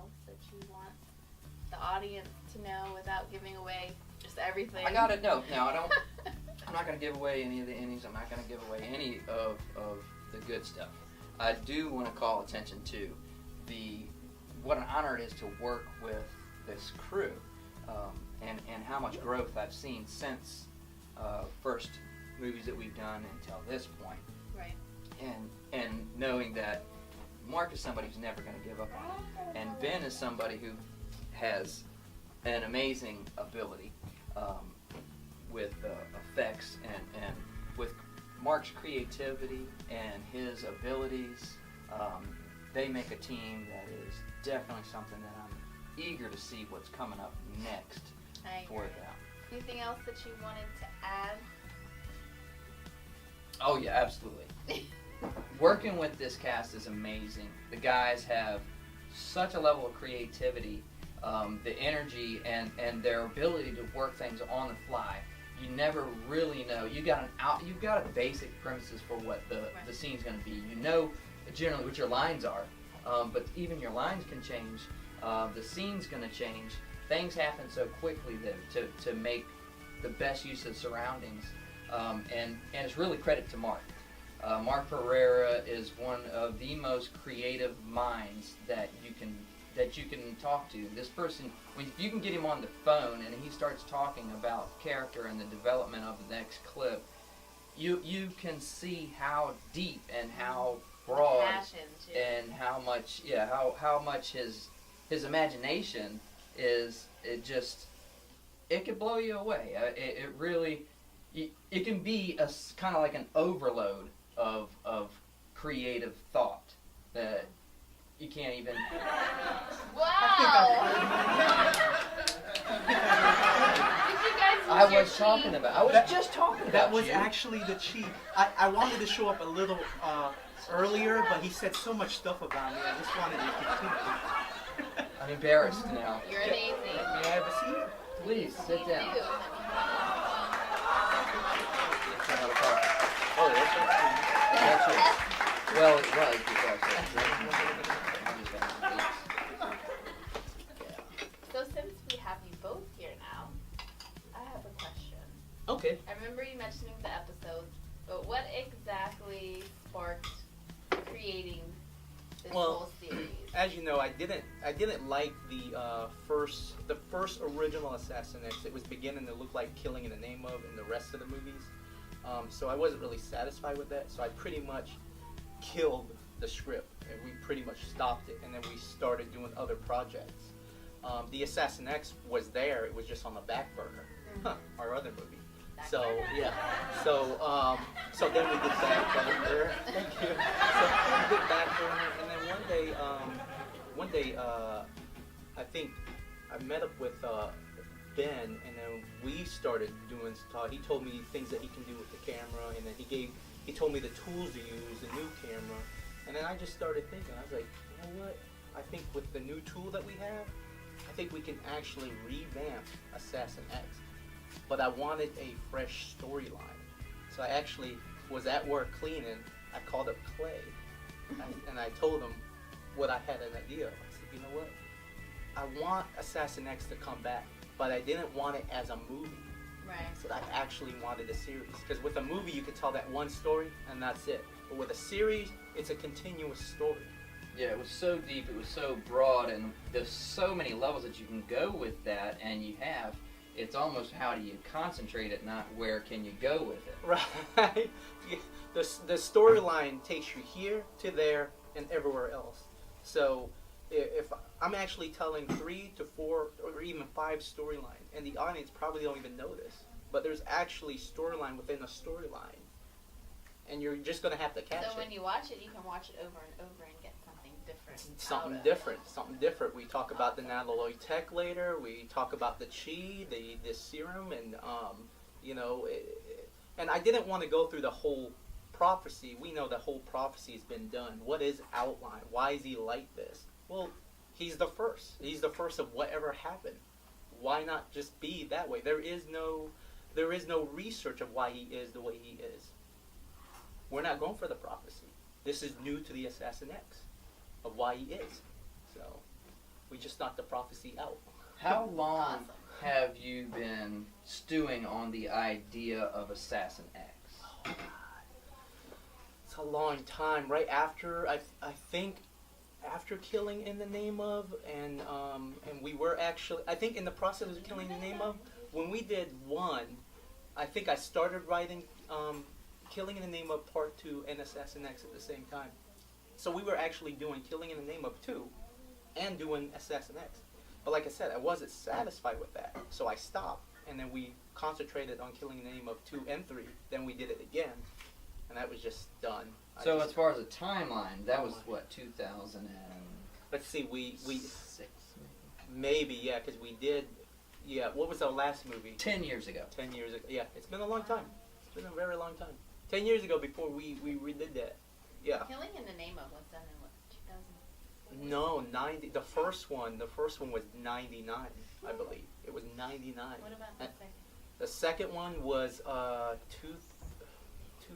else that you want the audience to know without giving away just everything? I gotta know. Now, I don't. I'm not gonna give away any of the endings. I'm not gonna give away any of the good stuff. I do want to call attention to what an honor it is to work with this crew, and how much growth I've seen since first movies that we've done until this point. Right. And knowing that Mark is somebody who's never going to give up on it, and Ben is somebody who has an amazing ability with effects, and with Mark's creativity and his abilities, they make a team that is definitely something that I'm eager to see what's coming up next for them. Anything else that you wanted to add? Oh yeah, absolutely. Working with this cast is amazing. The guys have such a level of creativity, the energy and their ability to work things on the fly. You never really know. You've got a basic premises for what the scene's going to be. You know generally what your lines are, but even your lines can change. The scene's going to change. Things happen so quickly that to make the best use of surroundings, and it's really credit to Mark. Mark Pereira is one of the most creative minds that you can talk to. This person, if you can get him on the phone and he starts talking about character and the development of the next clip, you can see how deep and how broad and how much his imagination is. It could blow you away. It really it can be a kind of like an overload of creative thought that you can't even. Wow! I was talking about. I was just talking about. That was actually the cheat. I wanted to show up a little earlier, but he said so much stuff about me. I just wanted to continue. I'm embarrassed now. You're amazing. May I have a seat? Please sit down. Oh, that's it. Well, it was because. So since we have you both here now, I have a question. Okay. I remember you mentioning the episodes, but what exactly sparked creating this whole series? As you know, I didn't like the first original Assassin X. It was beginning to look like Killing in the Name of in the rest of the movies. So I wasn't really satisfied with that. So I pretty much killed the script, and we pretty much stopped it. And then we started doing other projects. The Assassin X was there. It was just on the back burner. Our other movie. So yeah. So then we did back burner. Thank you. So we did back burner, and then one day, I think I met up with Ben, and then we started doing stuff. He told me things that he can do with the camera, and then he told me the tools to use, the new camera, and then I just started thinking. I was like, you know what? I think with the new tool that we have, I think we can actually revamp Assassin X. But I wanted a fresh storyline. So I actually was at work cleaning. I called up Clay, and I told him what I had an idea of. I said, you know what? I want Assassin X to come back, but I didn't want it as a movie. Right. So I actually wanted a series. Because with a movie, you could tell that one story, and that's it. But with a series, it's a continuous story. Yeah, it was so deep, it was so broad, and there's so many levels that you can go with that, and you have. It's almost how do you concentrate it, not where can you go with it. Right. The storyline takes you here to there and everywhere else. So if I'm actually telling 3 to 4 or even 5 storylines, and the audience probably don't even know this, but there's actually storyline within a storyline, and you're just going to have to catch it. So when you watch it, you can watch it over and over and get something different. Something different. We talk about the nanolloy tech later. We talk about the chi, the serum, and and I didn't want to go through the whole prophecy. We know the whole prophecy has been done. What is outline? Why is he like this? Well, he's the first. He's the first of whatever happened. Why not just be that way? There is no research of why he is the way he is. We're not going for the prophecy. This is new to the Assassin X, of why he is. So We just knocked the prophecy out. How long Awesome. have you been stewing on the idea of Assassin X? Oh, God. It's a long time. Right after, I think, after Killing in the Name of, and we were actually, I think in the process of Killing in the Name of, when we did 1, I think I started writing Killing in the Name of Part 2 and Assassin X at the same time. So we were actually doing Killing in the Name of 2 and doing Assassin X. But like I said, I wasn't satisfied with that, so I stopped. And then we concentrated on Killing in the Name of 2 and 3. Then we did it again, and that was just done. So as far as a timeline, that was what, 2006? Let's see, we maybe, yeah, because we did, yeah, what was our last movie? 10 years ago. 10 years ago. Yeah, it's been a long time. It's been a very long time. 10 years ago before we redid that. Yeah. Killing in the Name of was done in what, 2000? No, 90. The first one was 99, I believe. It was 99. What about the second? The second one was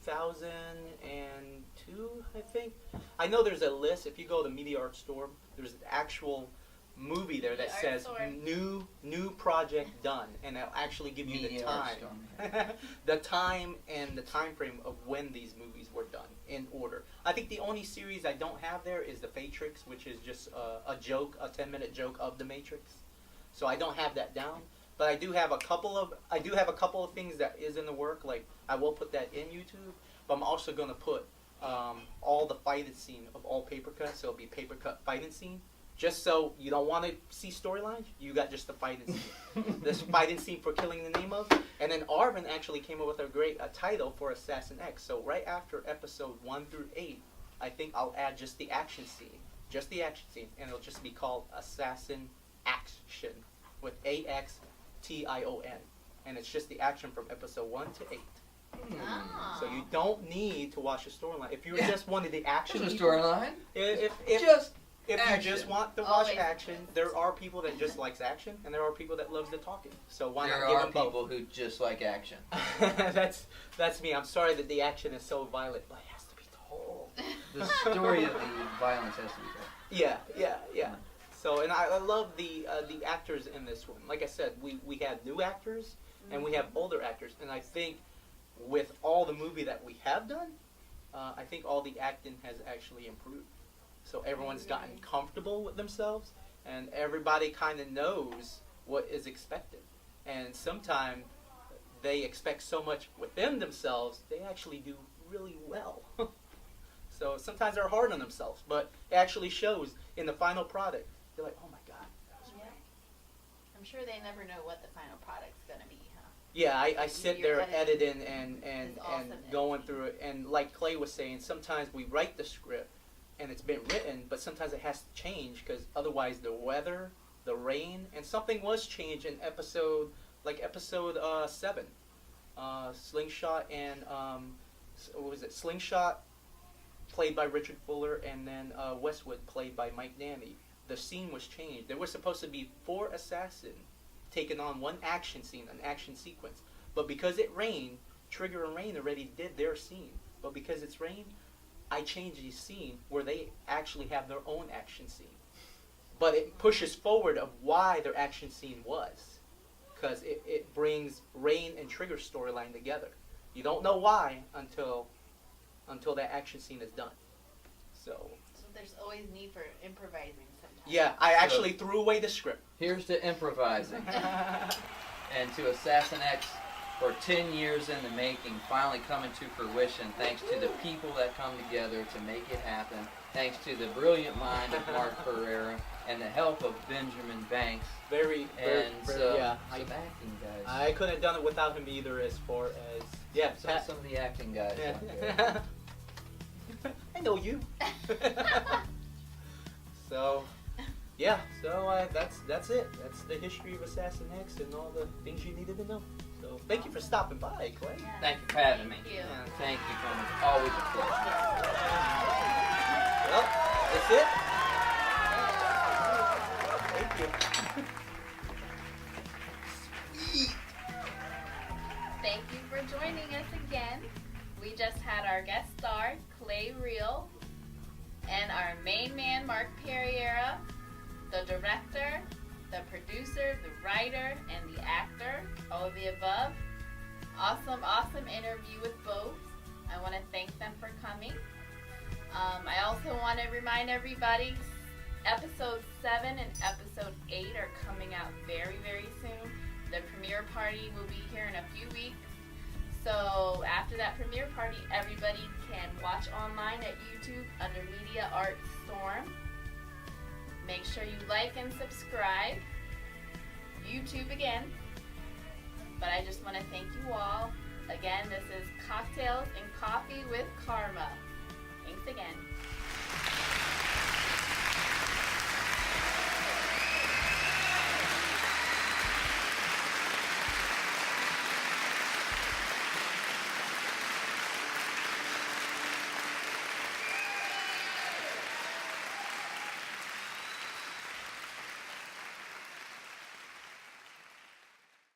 2002, I think. I know there's a list. If you go to the Media Art Store, there's an actual movie there that Media Art says Store. new project done, and it'll actually give you the Media Art time, Store. the time and the time frame of when these movies were done in order. I think the only series I don't have there is The Matrix, which is just a joke, a 10-minute joke of The Matrix. So I don't have that down. But I do have a couple of things that is in the work. Like I will put that in YouTube, but I'm also going to put all the fighting scene of all paper cuts. So it'll be paper cut fighting scene. Just so you don't want to see storylines, you got just the fighting scene. This fighting scene for Killing in the Name of, and then Arvin actually came up with a great title for Assassin X. So right after episode 1 through 8, I think I'll add just the action scene, and it'll just be called Assassin Action with AXTION, and it's just the action from episode 1 to 8. Oh. So you don't need to watch the storyline. If you just wanted the action, There's a people- storyline. If Action. you just want to watch Always. action, there are people that just likes action, and there are people that loves the talking. So why There not give are them both? people who just like action. that's me. I'm sorry that the action is so violent, but it has to be told. The story of the violence has to be told. Yeah. So, and I love the actors in this one. Like I said, we have new actors and we have older actors, and I think with all the movie that we have done, I think all the acting has actually improved. So everyone's gotten comfortable with themselves, and everybody kind of knows what is expected. And sometimes they expect so much within themselves, they actually do really well. So sometimes they're hard on themselves, but it actually shows in the final product. They're like, oh my God, that was Yeah. great. I'm sure they never know what the final product's gonna be, huh? Yeah, I sit You're there editing and It's awesome going editing. through it. And like Clay was saying, sometimes we write the script and it's been written, but sometimes it has to change because otherwise the weather, the rain, and something was changed in episode 7. Slingshot and, what was it? Slingshot, played by Richard Fuller, and then Westwood, played by Mike Danny. The scene was changed. There was supposed to be 4 assassins taking on one action scene, an action sequence. But because it rained, Trigger and Rain already did their scene. But because it's rained, I changed the scene where they actually have their own action scene. But it pushes forward of why their action scene was. Because it brings Rain and Trigger's storyline together. You don't know why until that action scene is done. So there's always need for improvising sometimes. yeah, I actually threw away the script. Here's to improvising. And to Assassin X, for 10 years in the making, finally coming to fruition thanks to the people that come together to make it happen, thanks to the brilliant mind of Mark Pereira and the help of Benjamin Banks Very, and some yeah. acting guys. I couldn't have done it without him either, as far as Some of the acting guys Yeah. out there. I know you. So that's it. That's the history of Assassin X and all the things you needed to know. So thank you for stopping by, Clay. Yeah. Thank you for having me. Thank you. Yeah. Thank you, Carma. It's always a pleasure. Well, that's it. Thank you. Thank you for joining us again. We just had our guest star, Clay Real, and our main man, Mark Pereira. the director, the producer, the writer, and the actor, all of the above. Awesome interview with both. I want to thank them for coming. I also want to remind everybody, episode 7 and episode 8 are coming out very, very soon. The premiere party will be here in a few weeks. So after that premiere party, everybody can watch online at YouTube under Media Arts Storm. Make sure you like and subscribe. YouTube again. But I just want to thank you all. Again, this is Cocktails and Coffee with Carma. Thanks again.